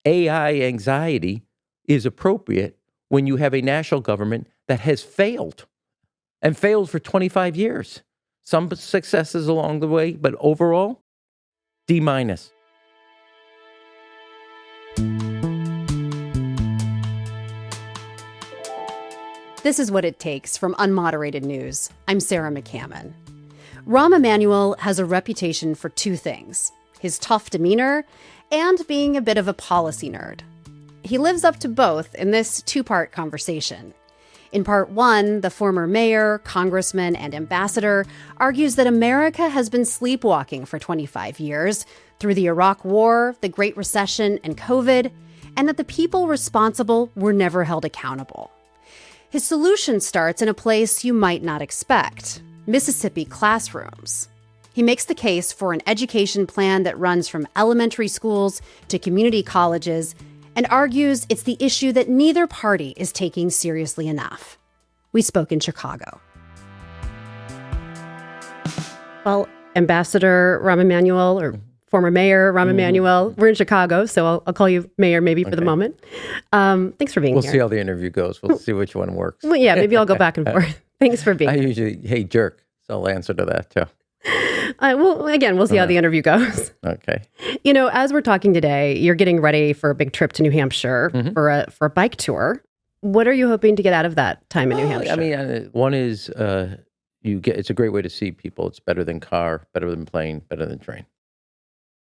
AI anxiety is appropriate when you have a national government that has failed and failed for 25 years. Some successes along the way, but overall, D-. This is What It Takes from Unmoderated News. I'm Sarah McCammon. Rahm Emanuel has a reputation for two things: his tough demeanor and being a bit of a policy nerd. He lives up to both in this two-part conversation. In part one, the former mayor, congressman, and ambassador argues that America has been sleepwalking for 25 years through the Iraq War, the Great Recession, and COVID, and that the people responsible were never held accountable. His solution starts in a place you might not expect: Mississippi classrooms. He makes the case for an education plan that runs from elementary schools to community colleges and argues it's the issue that neither party is taking seriously enough. We spoke in Chicago. Well, Ambassador Rahm Emanuel, or former Mayor Rahm Emanuel, we're in Chicago, so I'll call you Mayor maybe for the moment. Thanks for being here. We'll see how the interview goes. We'll see which one works. Well, yeah, maybe I'll go back and forth. Thanks for being I here. usually, hey, jerk. So I'll answer to that, too. We'll see how the interview goes. Okay. You know, as we're talking today, you're getting ready for a big trip to New Hampshire for a bike tour. What are you hoping to get out of that time in New Hampshire? I mean, one is it's a great way to see people. It's better than car, better than plane, better than train.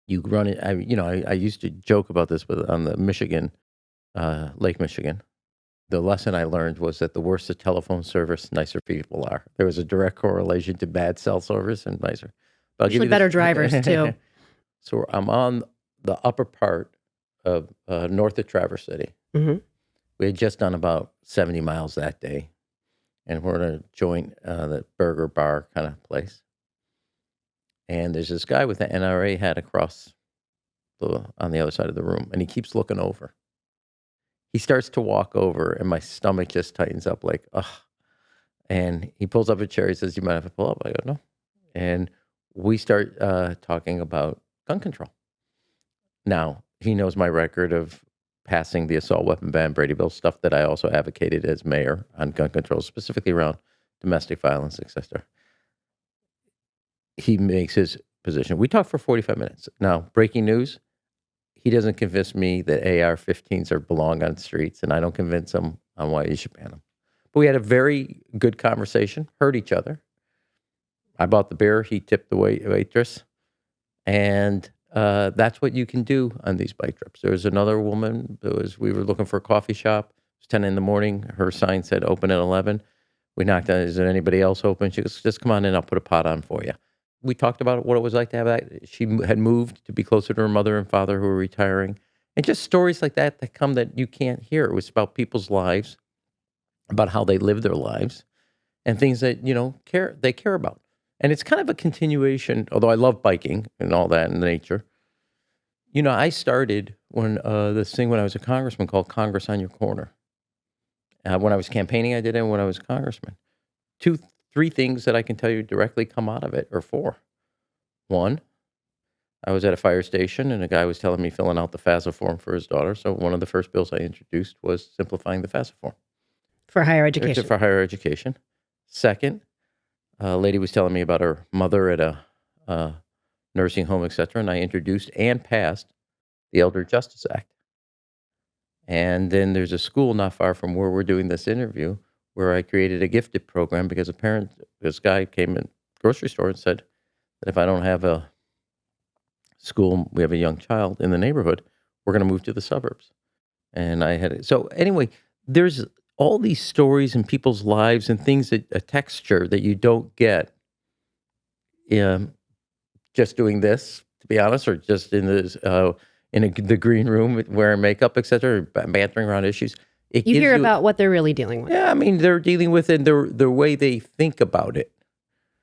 You run it. I used to joke about this on the Michigan, Lake Michigan. The lesson I learned was that the worse the telephone service, nicer people are. There was a direct correlation to bad cell service and nicer. But Actually, better drivers, too. So I'm on the upper part of north of Traverse City. Mm-hmm. We had just done about 70 miles that day. And we're in a joint, the burger bar kind of place. And there's this guy with an NRA hat on the other side of the room. And he keeps looking over. He starts to walk over, and my stomach just tightens up like, ugh. And he pulls up a chair. He says, "You might have to pull up." I go, "No." And we start talking about gun control. Now, he knows my record of passing the assault weapon ban, Brady Bill, stuff that I also advocated as mayor on gun control, specifically around domestic violence, etc. He makes his position. We talk for 45 minutes. Now, breaking news. He doesn't convince me that AR-15s belong on streets, and I don't convince him on why you should ban them. But we had a very good conversation, heard each other. I bought the beer, he tipped the waitress, and that's what you can do on these bike trips. There was another woman, we were looking for a coffee shop. It was 10 in the morning. Her sign said open at 11. We knocked on, "Is there anybody else open?" She goes, "Just come on in, I'll put a pot on for you." We talked about what it was like to have that. She had moved to be closer to her mother and father who were retiring. And just stories like that come that you can't hear. It was about people's lives, about how they live their lives, and things that, they care about. And it's kind of a continuation, although I love biking and all that in nature. I started this thing when I was a congressman called Congress on Your Corner. When I was campaigning, I did it. And when I was a congressman. 3 things that I can tell you directly come out of it, or 4. 1, I was at a fire station and a guy was telling me filling out the FAFSA form for his daughter. So one of the first bills I introduced was simplifying the FAFSA form. For higher education. For higher education. Second, a lady was telling me about her mother at a nursing home, etc. And I introduced and passed the Elder Justice Act. And then there's a school not far from where we're doing this interview where I created a gifted program because this guy came in the grocery store and said that if I don't have a school, we have a young child in the neighborhood, we're going to move to the suburbs. And I had it. So anyway, there's all these stories in people's lives and things that a texture that you don't get just doing this, to be honest, or just in this the green room wearing makeup, etc., bantering around issues. You hear about what they're really dealing with. Yeah, I mean, they're dealing with it and the way they think about it.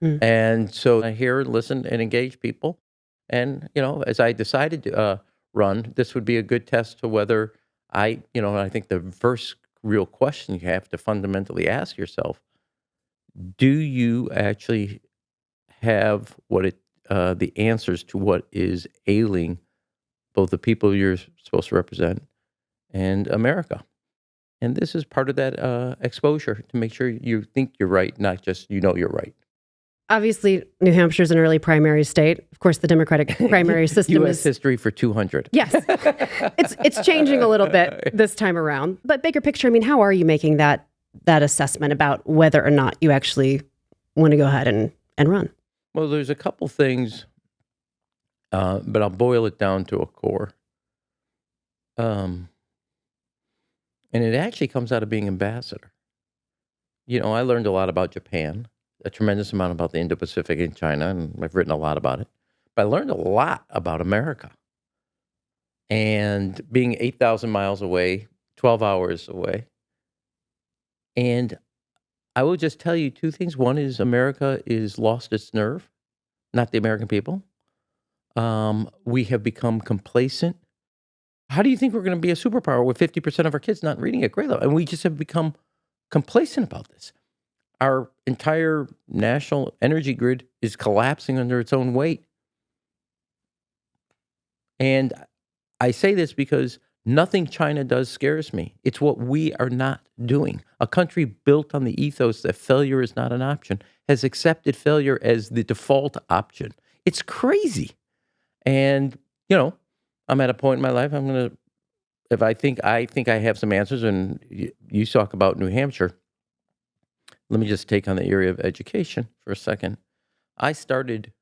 And so I hear, listen, and engage people. And, as I decided to run, this would be a good test to whether I think the first real question you have to fundamentally ask yourself, do you actually have the answers to what is ailing both the people you're supposed to represent and America. And this is part of that exposure to make sure you think you're right, not just you're right. Obviously, New Hampshire is an early primary state. Of course, the Democratic primary system U.S. is history for 200. Yes, it's changing a little bit this time around. But bigger picture, I mean, how are you making that assessment about whether or not you actually want to go ahead and run? Well, there's a couple things, but I'll boil it down to a core. And it actually comes out of being ambassador. I learned a lot about Japan, a tremendous amount about the Indo-Pacific and China, and I've written a lot about it. But I learned a lot about America. And being 8,000 miles away, 12 hours away. And I will just tell you two things. One is America is lost its nerve, not the American people. We have become complacent. How do you think we're going to be a superpower with 50% of our kids not reading at grade level? And we just have become complacent about this. Our entire national energy grid is collapsing under its own weight. And I say this because nothing China does scares me. It's what we are not doing. A country built on the ethos that failure is not an option has accepted failure as the default option. It's crazy. And, I'm at a point in my life, if I think I have some answers, and you talk about New Hampshire, let me just take on the area of education for a second. I started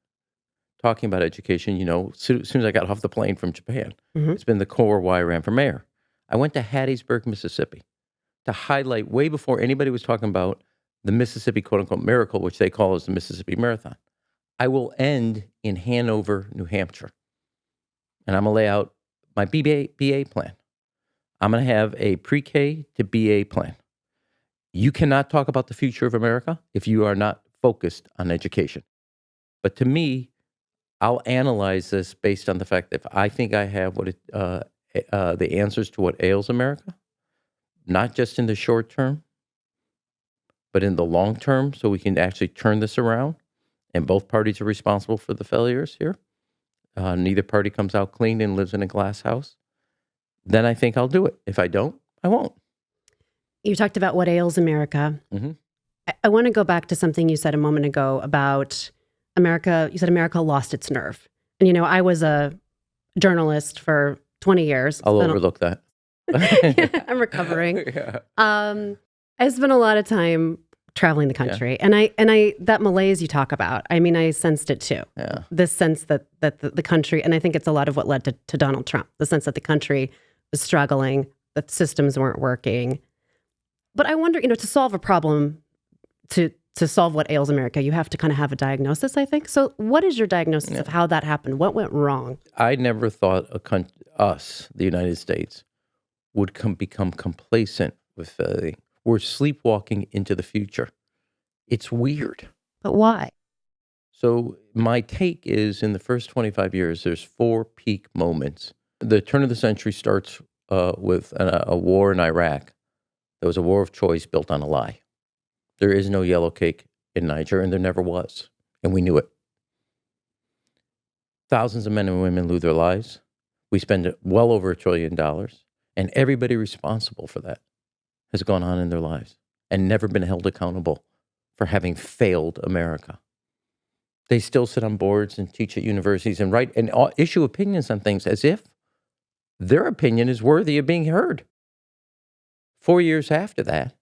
talking about education, as soon as I got off the plane from Japan. Mm-hmm. It's been the core why I ran for mayor. I went to Hattiesburg, Mississippi to highlight way before anybody was talking about the Mississippi quote-unquote miracle, which they call as the Mississippi Marathon. I will end in Hanover, New Hampshire. And I'm going to lay out my BA plan. I'm going to have a pre-K to BA plan. You cannot talk about the future of America if you are not focused on education. But to me, I'll analyze this based on the fact that if I think I have the answers to what ails America, not just in the short term, but in the long term, so we can actually turn this around, and both parties are responsible for the failures here. Neither party comes out clean and lives in a glass house. Then I think I'll do it. If I don't, I won't. You talked about what ails America. Mm-hmm. I want to go back to something you said a moment ago about America. You said America lost its nerve. And, I was a journalist for 20 years. I'll overlook that. I'm recovering. Yeah. I spent a lot of time traveling the country. Yeah. And I that malaise you talk about, I sensed it too. Yeah. This sense that the country, and I think it's a lot of what led to Donald Trump, the sense that the country was struggling, that systems weren't working. But I wonder, to solve a problem, to solve what ails America, you have to kind of have a diagnosis, I think. So what is your diagnosis of how that happened? What went wrong? I never thought us, the United States, would become complacent with failure. We're sleepwalking into the future. It's weird. But why? So my take is in the first 25 years, there's 4 peak moments. The turn of the century starts with a war in Iraq. There was a war of choice built on a lie. There is no yellow cake in Niger, and there never was. And we knew it. Thousands of men and women lose their lives. We spend well over $1 trillion. And everybody responsible for that has gone on in their lives and never been held accountable for having failed America. They still sit on boards and teach at universities and write and issue opinions on things as if their opinion is worthy of being heard. 4 years after that,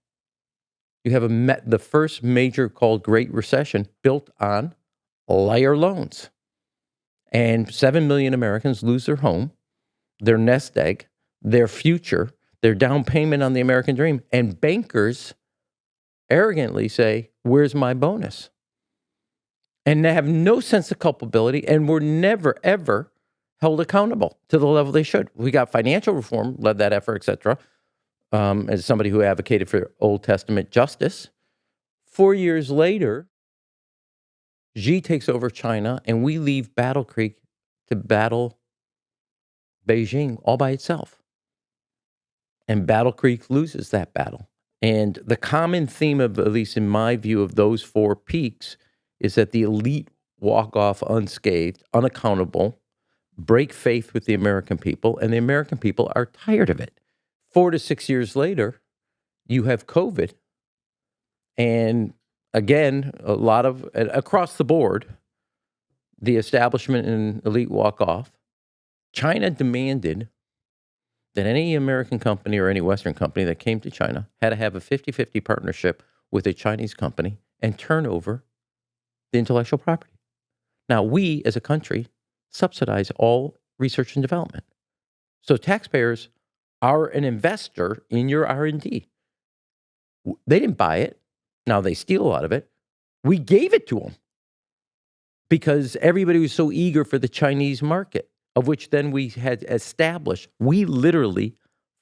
you have the first major called Great Recession built on liar loans. And 7 million Americans lose their home, their nest egg, their future, their down payment on the American dream. And bankers arrogantly say, where's my bonus? And they have no sense of culpability and were never, ever held accountable to the level they should. We got financial reform, led that effort, et cetera. As somebody who advocated for Old Testament justice. 4 years later, Xi takes over China, and we leave Battle Creek to battle Beijing all by itself. And Battle Creek loses that battle. And the common theme of, at least in my view, of those 4 peaks is that the elite walk off unscathed, unaccountable, break faith with the American people, and the American people are tired of it. 4 to 6 years later, you have COVID, and again, a lot of across the board, the establishment and elite walk off. China demanded that any American company or any Western company that came to China had to have a 50-50 partnership with a Chinese company and turn over the intellectual property. Now, we as a country subsidize all research and development. So taxpayers are an investor in your R&D. They didn't buy it. Now they steal a lot of it. We gave it to them because everybody was so eager for the Chinese market, of which then we had established. We literally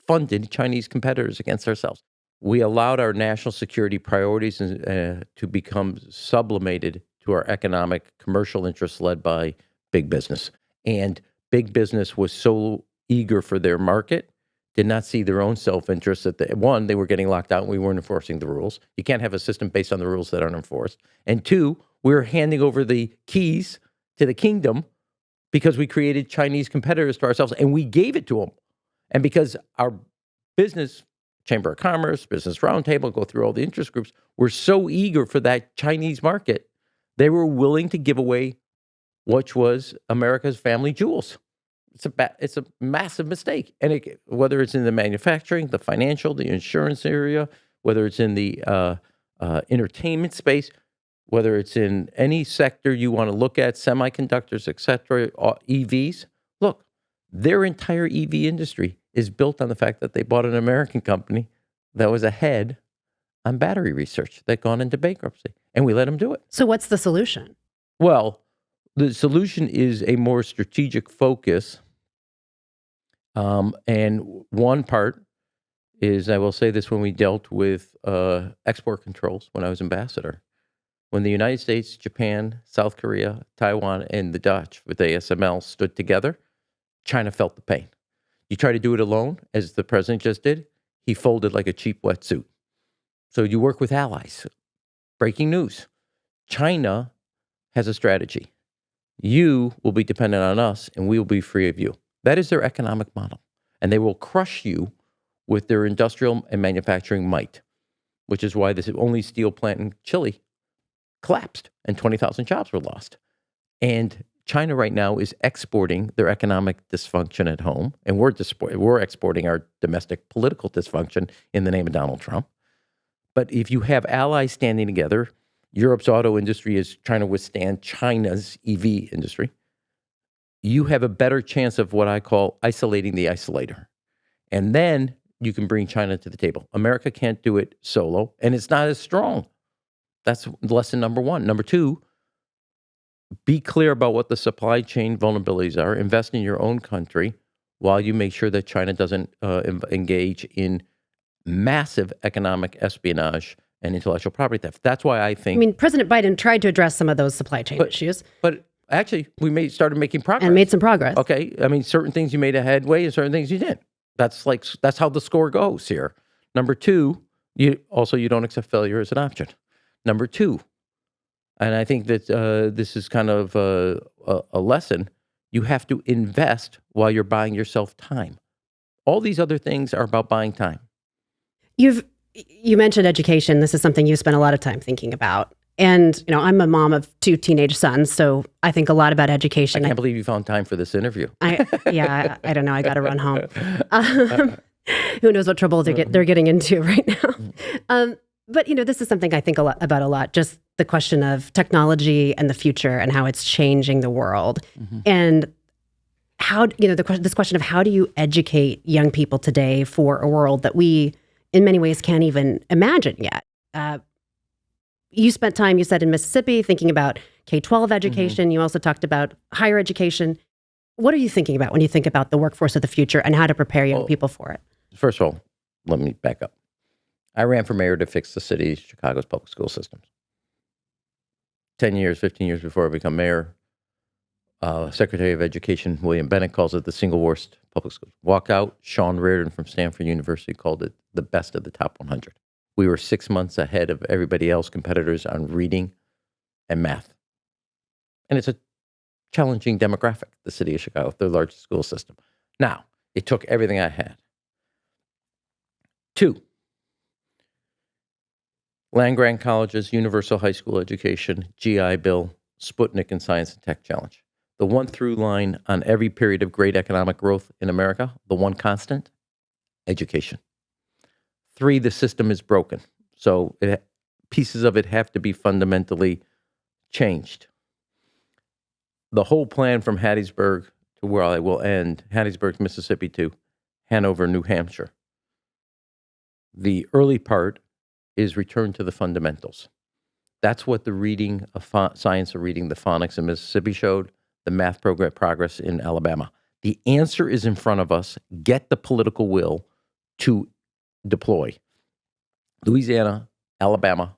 funded Chinese competitors against ourselves. We allowed our national security priorities to become sublimated to our economic commercial interests led by big business. And big business was so eager for their market, did not see their own self-interest that they were getting locked out and we weren't enforcing the rules. You can't have a system based on the rules that aren't enforced. And two, we were handing over the keys to the kingdom because we created Chinese competitors to ourselves and we gave it to them. And because our business, Chamber of Commerce, Business Roundtable, go through all the interest groups, were so eager for that Chinese market, they were willing to give away which was America's family jewels. It's a massive mistake. And whether it's in the manufacturing, the financial, the insurance area, whether it's in the entertainment space, whether it's in any sector you want to look at, semiconductors, et cetera, EVs, look, their entire EV industry is built on the fact that they bought an American company that was ahead on battery research that gone into bankruptcy, and we let them do it. So what's the solution? Well, the solution is a more strategic focus. And one part is, I will say this, when we dealt with export controls when I was ambassador, when the United States, Japan, South Korea, Taiwan, and the Dutch with ASML stood together, China felt the pain. You try to do it alone, as the president just did, he folded like a cheap wetsuit. So you work with allies. Breaking news. China has a strategy. You will be dependent on us, and we will be free of you. That is their economic model. And they will crush you with their industrial and manufacturing might, which is why this only steel plant in Chile collapsed and 20,000 jobs were lost. And China right now is exporting their economic dysfunction at home, and we're exporting our domestic political dysfunction in the name of Donald Trump. But if you have allies standing together, Europe's auto industry is trying to withstand China's EV industry. You have a better chance of what I call isolating the isolator. And then you can bring China to the table. America can't do it solo, and it's not as strong. That's lesson number one. Number two, be clear about what the supply chain vulnerabilities are. Invest in your own country while you make sure that China doesn't engage in massive economic espionage and intellectual property theft. That's why I think... I mean, President Biden tried to address some of those supply chain issues. But actually, we started making progress. And made some progress. Okay. I mean, certain things you made a headway and certain things you didn't. That's how the score goes here. Number two, you don't accept failure as an option. Number two, and I think that this is kind of a lesson, you have to invest while you're buying yourself time. All these other things are about buying time. You mentioned education. This is something you spent a lot of time thinking about. And, I'm a mom of 2 teenage sons, so I think a lot about education. I can't believe you found time for this interview. I don't know. I got to run home. Who knows what trouble they're getting into right now. But, this is something I think about a lot, just the question of technology and the future and how it's changing the world. Mm-hmm. And how, this question of how do you educate young people today for a world that we, in many ways, can't even imagine yet. You spent time, you said, in Mississippi thinking about K-12 education. Mm-hmm. You also talked about higher education. What are you thinking about when you think about the workforce of the future and how to prepare young people for it? First of all, let me back up. I ran for mayor to fix the city, Chicago's public school systems. 10 years, 15 years before I become mayor, Secretary of Education William Bennett calls it the single worst public school. Walk out, Sean Reardon from Stanford University called it the best of the top 100. We were 6 months ahead of everybody else, competitors on reading and math. And it's a challenging demographic, the city of Chicago, the largest school system. Now, it took everything I had. 2, land-grant colleges, universal high school education, GI Bill, Sputnik, and Science and Tech Challenge. The one through line on every period of great economic growth in America, the one constant, education. 3, the system is broken. So pieces of it have to be fundamentally changed. The whole plan from Hattiesburg to where I will end, Hattiesburg, Mississippi to Hanover, New Hampshire. The early part is return to the fundamentals. That's what the reading of science of reading, the phonics in Mississippi showed, the math progress in Alabama. The answer is in front of us. Get the political will to deploy. Louisiana, Alabama,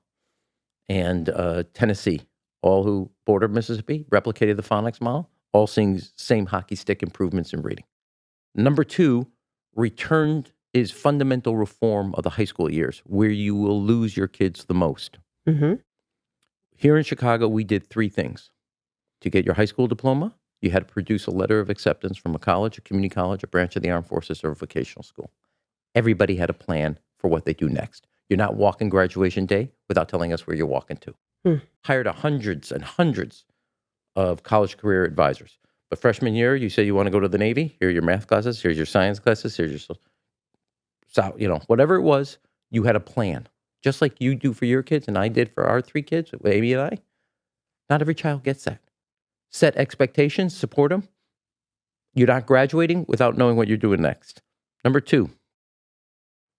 and Tennessee, all who border Mississippi, replicated the phonics model, all seeing same hockey stick improvements in reading. Number 2, returned is fundamental reform of the high school years, where you will lose your kids the most. Mm-hmm. Here in Chicago, we did 3 things. To get your high school diploma, you had to produce a letter of acceptance from a college, a community college, a branch of the armed forces, or a vocational school. Everybody had a plan for what they do next. You're not walking graduation day without telling us where you're walking to. Hired hundreds and hundreds of college career advisors. But freshman year, you say you want to go to the Navy. Here are your math classes. Here's your science classes. Here's your, whatever it was, you had a plan. Just like you do for your kids and I did for our 3 kids, Amy and I. Not every child gets that. Set expectations, support them. You're not graduating without knowing what you're doing next. Number 2,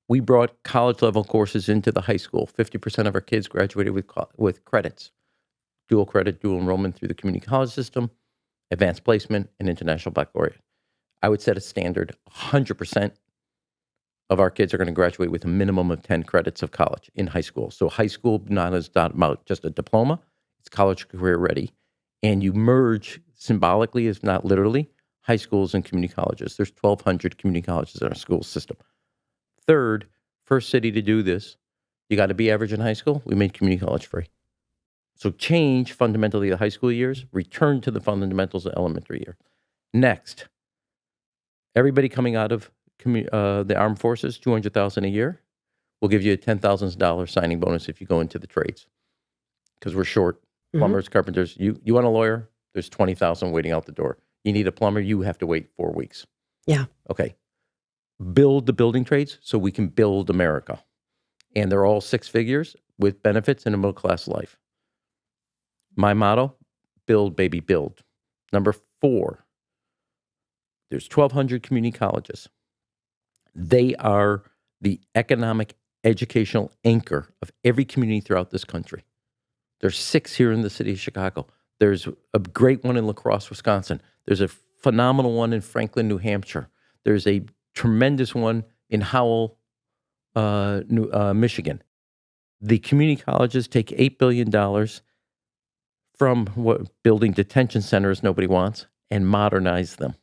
we brought college-level courses into the high school. 50% of our kids graduated with credits. Dual credit, dual enrollment through the community college system, advanced placement, and international baccalaureate. I would set a standard. 100% of our kids are going to graduate with a minimum of 10 credits of college in high school. So high school is not about just a diploma. It's college career ready. And you merge symbolically, if not literally, high schools and community colleges. There's 1,200 community colleges in our school system. 3rd, first city to do this, you got to be average in high school. We made community college free. So change fundamentally the high school years, return to the fundamentals of elementary year. Next, everybody coming out of the armed forces, $200,000 a year, we'll give you a $10,000 signing bonus if you go into the trades, because we're short. Plumbers, carpenters. You want a lawyer? There's 20,000 waiting out the door. You need a plumber? You have to wait 4 weeks. Yeah. Okay. Build the building trades so we can build America, and they're all 6 figures with benefits and a middle class life. My motto: build, baby, build. Number 4, there's 1,200 community colleges. They are the economic educational anchor of every community throughout this country. There's 6 here in the city of Chicago. There's a great one in La Crosse, Wisconsin. There's a phenomenal one in Franklin, New Hampshire. There's a tremendous one in Howell, Michigan. The community colleges take $8 billion from building detention centers nobody wants and modernize them.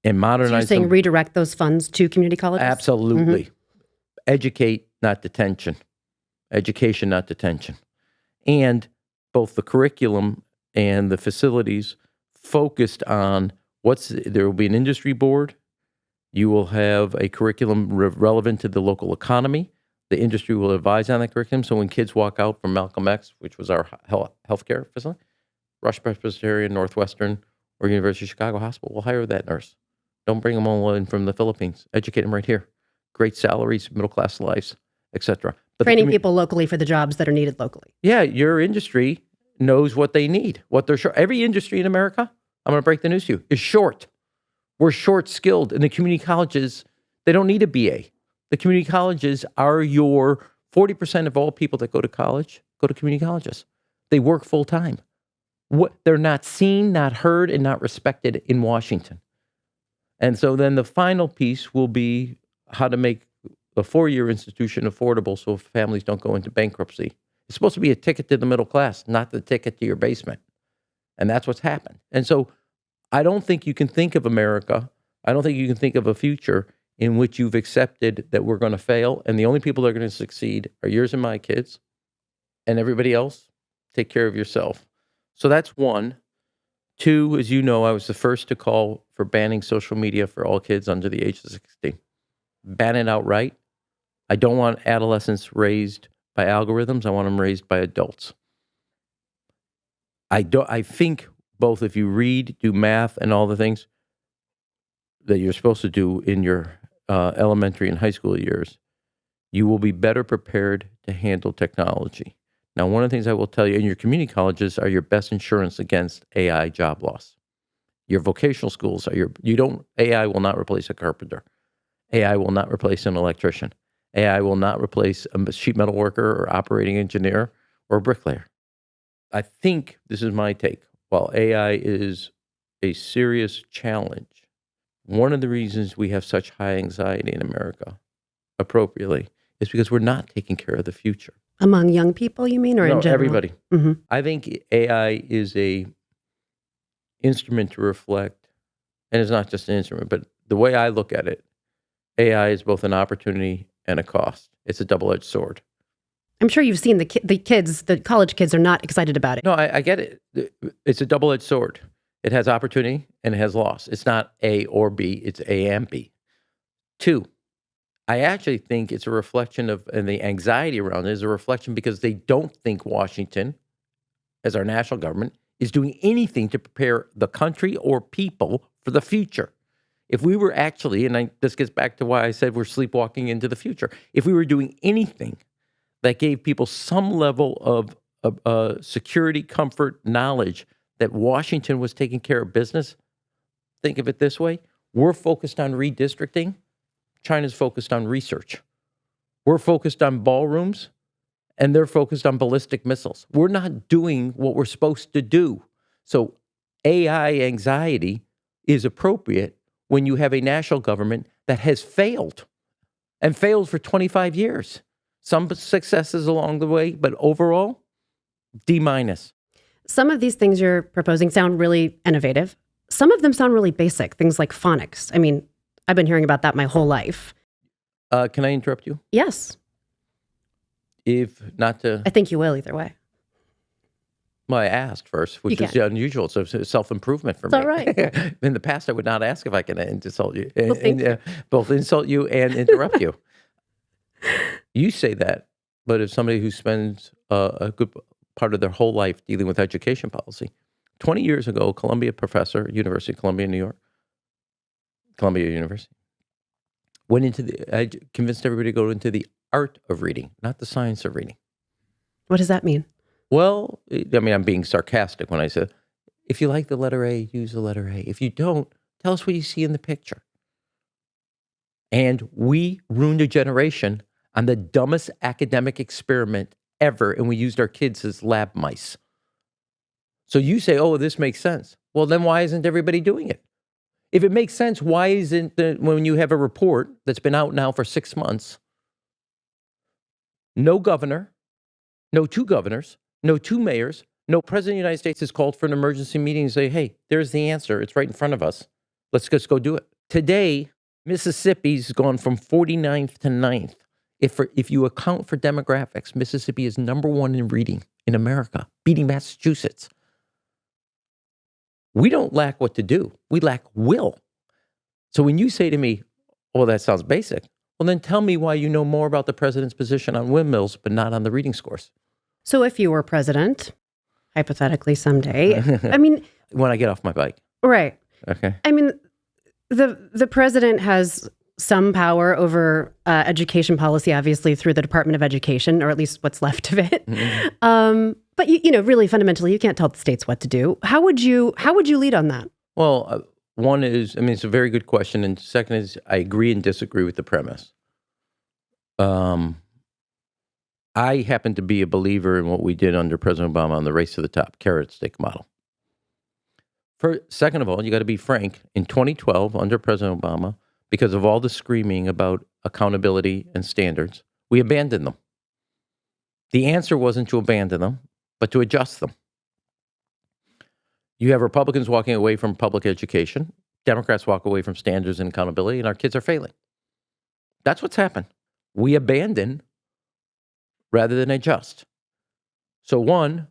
And modernize So you're saying them. redirect those funds to community colleges? Absolutely. Educate, not detention. Education, not detention. And both the curriculum and the facilities focused on there will be an industry board. You will have a curriculum relevant to the local economy. The industry will advise on that curriculum. So when kids walk out from Malcolm X, which was our healthcare facility, Rush Presbyterian, Northwestern, or University of Chicago Hospital, we'll hire that nurse. Don't bring them all in from the Philippines. Educate them right here. Great salaries, middle-class lives, etc. Training people locally for the jobs that are needed locally. Yeah, your industry knows what they need, what they're short. Every industry in America, I'm going to break the news to you, is short. We're short-skilled. And the community colleges, they don't need a BA. The community colleges are your 40% of all people that go to college go to community colleges. They work full-time. They're not seen, not heard, and not respected in Washington. And so then the final piece will be how to make a 4-year institution affordable so families don't go into bankruptcy. It's supposed to be a ticket to the middle class, not the ticket to your basement. And that's what's happened. And so I don't think you can think of America, I don't think you can think of a future in which you've accepted that we're going to fail, and the only people that are going to succeed are yours and my kids, and everybody else, take care of yourself. So that's one. Two, as you know, I was the first to call for banning social media for all kids under the age of 16. Ban it outright. I don't want adolescents raised by algorithms. I want them raised by adults. I think both if you read, do math, and all the things that you're supposed to do in your elementary and high school years, you will be better prepared to handle technology. Now, one of the things I will tell you, and your community colleges are your best insurance against AI job loss. Your vocational schools are AI will not replace a carpenter. AI will not replace an electrician. AI will not replace a sheet metal worker or operating engineer or a bricklayer. I think this is my take. While AI is a serious challenge, one of the reasons we have such high anxiety in America, appropriately, is because we're not taking care of the future. Among young people, you mean, or in general? Everybody. Mm-hmm. I think AI is a instrument to reflect, and it's not just an instrument, but the way I look at it, AI is both an opportunity and a cost. It's a double-edged sword. I'm sure you've seen the kids, the college kids are not excited about it. No, I get it. It's a double-edged sword. It has opportunity and it has loss. It's not A or B, it's A and B. Two, I actually think it's a reflection of, and the anxiety around it is a reflection because they don't think Washington, as our national government, is doing anything to prepare the country or people for the future. If we were actually, and this gets back to why I said we're sleepwalking into the future, if we were doing anything that gave people some level of security, comfort, knowledge that Washington was taking care of business, think of it this way. We're focused on redistricting. China's focused on research. We're focused on ballrooms, and they're focused on ballistic missiles. We're not doing what we're supposed to do. So AI anxiety is appropriate when you have a national government that has failed and failed for 25 years. Some successes along the way, but overall, D-. Some of these things you're proposing sound really innovative. Some of them sound really basic, things like phonics. I mean, I've been hearing about that my whole life. Can I interrupt you? Yes. If not to... I think you will either way. Well, I asked first, which is unusual. So it's self-improvement for me. It's all right. In the past, I would not ask if I can insult you. Well, both insult you and interrupt you. You say that, but if somebody who spends a good part of their whole life dealing with education policy, 20 years ago, Columbia professor, University of Columbia, New York, Columbia University, convinced everybody to go into the art of reading, not the science of reading. What does that mean? Well, I mean, I'm being sarcastic when I say, if you like the letter A, use the letter A. If you don't, tell us what you see in the picture. And we ruined a generation on the dumbest academic experiment ever, and we used our kids as lab mice. So you say, oh, this makes sense. Well, then why isn't everybody doing it? If it makes sense, why isn't when you have a report that's been out now for 6 months, no governor, no two governors, no two mayors, no president of the United States has called for an emergency meeting and say, hey, there's the answer. It's right in front of us. Let's just go do it. Today, Mississippi's gone from 49th to 9th. If you account for demographics, Mississippi is number one in reading in America, beating Massachusetts. We don't lack what to do. We lack will. So when you say to me, oh, that sounds basic, well, then tell me why you know more about the president's position on windmills, but not on the reading scores. So if you were president, hypothetically someday, I mean... When I get off my bike. Right. Okay. I mean, the president has some power over education policy, obviously, through the Department of Education, or at least what's left of it. Mm-hmm. But you know, really fundamentally, you can't tell the states what to do. How would you lead on that? Well, one is, I mean, it's a very good question, and second is, I agree and disagree with the premise. I happen to be a believer in what we did under President Obama on the race to the top, carrot stick model. Second of all, you got to be frank. In 2012, under President Obama, because of all the screaming about accountability and standards, we abandoned them. The answer wasn't to abandon them, but to adjust them. You have Republicans walking away from public education, Democrats walk away from standards and accountability, and our kids are failing. That's what's happened. We abandon rather than adjust. So one,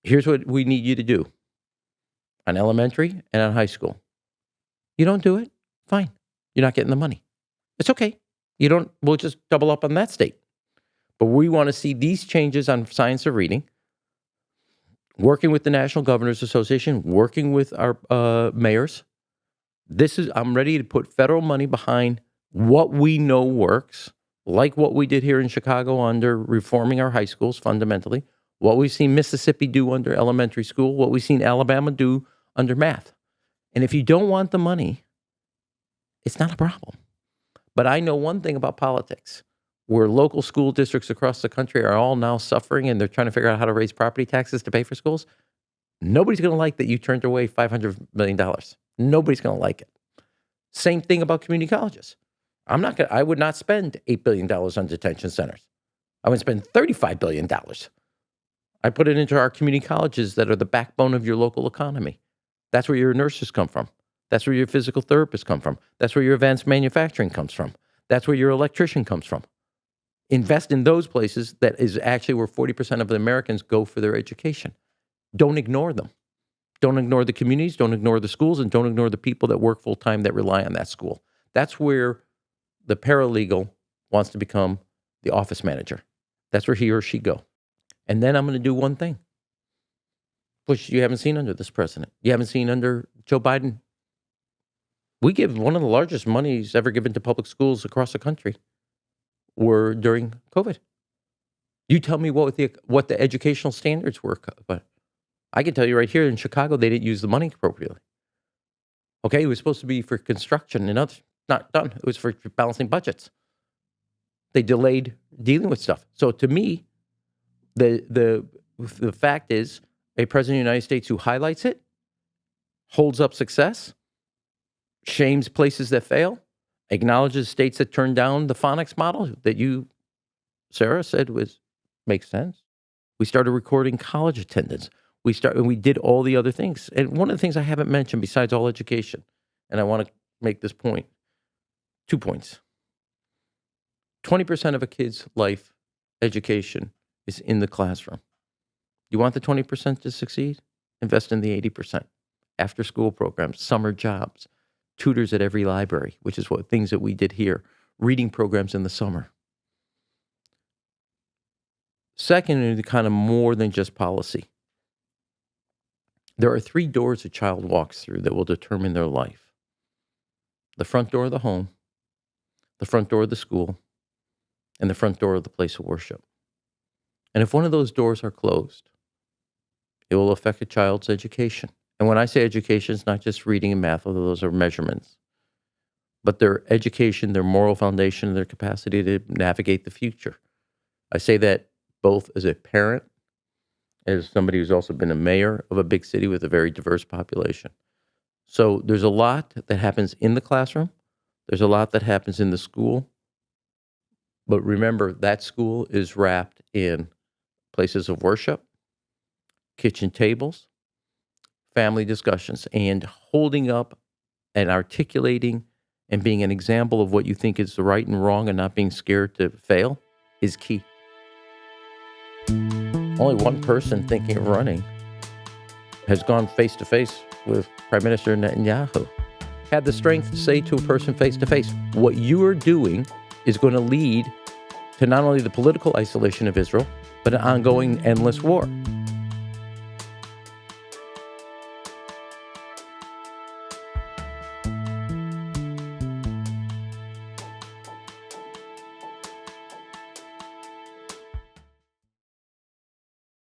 here's what we need you to do. on elementary and on high school. You don't do it, fine. You're not getting the money. It's okay. We'll just double up on that state. But we want to see these changes on science of reading, working with the National Governors Association, working with our mayors. I'm ready to put federal money behind what we know works, like what we did here in Chicago under reforming our high schools fundamentally, what we've seen Mississippi do under elementary school, what we've seen Alabama do under math. And if you don't want the money, it's not a problem. But I know one thing about politics, where local school districts across the country are all now suffering and they're trying to figure out how to raise property taxes to pay for schools. Nobody's going to like that you turned away $500 million. Nobody's going to like it. Same thing about community colleges. I would not spend $8 billion on detention centers. I would spend $35 billion. I put it into our community colleges that are the backbone of your local economy. That's where your nurses come from. That's where your physical therapists come from. That's where your advanced manufacturing comes from. That's where your electrician comes from. Invest in those places. That is actually where 40% of the Americans go for their education. Don't ignore them. Don't ignore the communities, don't ignore the schools, and don't ignore the people that work full-time that rely on that school. That's where the paralegal wants to become the office manager. That's where he or she go. And then I'm going to do one thing, which you haven't seen under this president. You haven't seen under Joe Biden. We give one of the largest monies ever given to public schools across the country were during COVID. You tell me what the educational standards were, but I can tell you right here in Chicago, they didn't use the money appropriately. Okay, it was supposed to be for construction and others. Not done. It was for balancing budgets. They delayed dealing with stuff. So to me, the fact is, a president of the United States who highlights it, holds up success, shames places that fail, acknowledges states that turned down the phonics model that you, Sarah, said makes sense. We started recording college attendance. We did all the other things. And one of the things I haven't mentioned besides all education, and I want to make this point, 2 points. 20% of a kid's life education is in the classroom. You want the 20% to succeed? Invest in the 80%. After school programs, summer jobs, tutors at every library, which is things that we did here, reading programs in the summer. Second, kind of more than just policy. There are 3 doors a child walks through that will determine their life. The front door of the home, the front door of the school, and the front door of the place of worship. And if one of those doors are closed, it will affect a child's education. And when I say education, it's not just reading and math, although those are measurements, but their education, their moral foundation, their capacity to navigate the future. I say that both as a parent, as somebody who's also been a mayor of a big city with a very diverse population. So there's a lot that happens in the classroom. There's a lot that happens in the school. But remember, that school is wrapped in places of worship, kitchen tables, family discussions, and holding up and articulating and being an example of what you think is the right and wrong and not being scared to fail is key. Only one person thinking of running has gone face-to-face with Prime Minister Netanyahu. Had the strength to say to a person face-to-face, what you are doing is going to lead to not only the political isolation of Israel, but an ongoing endless war.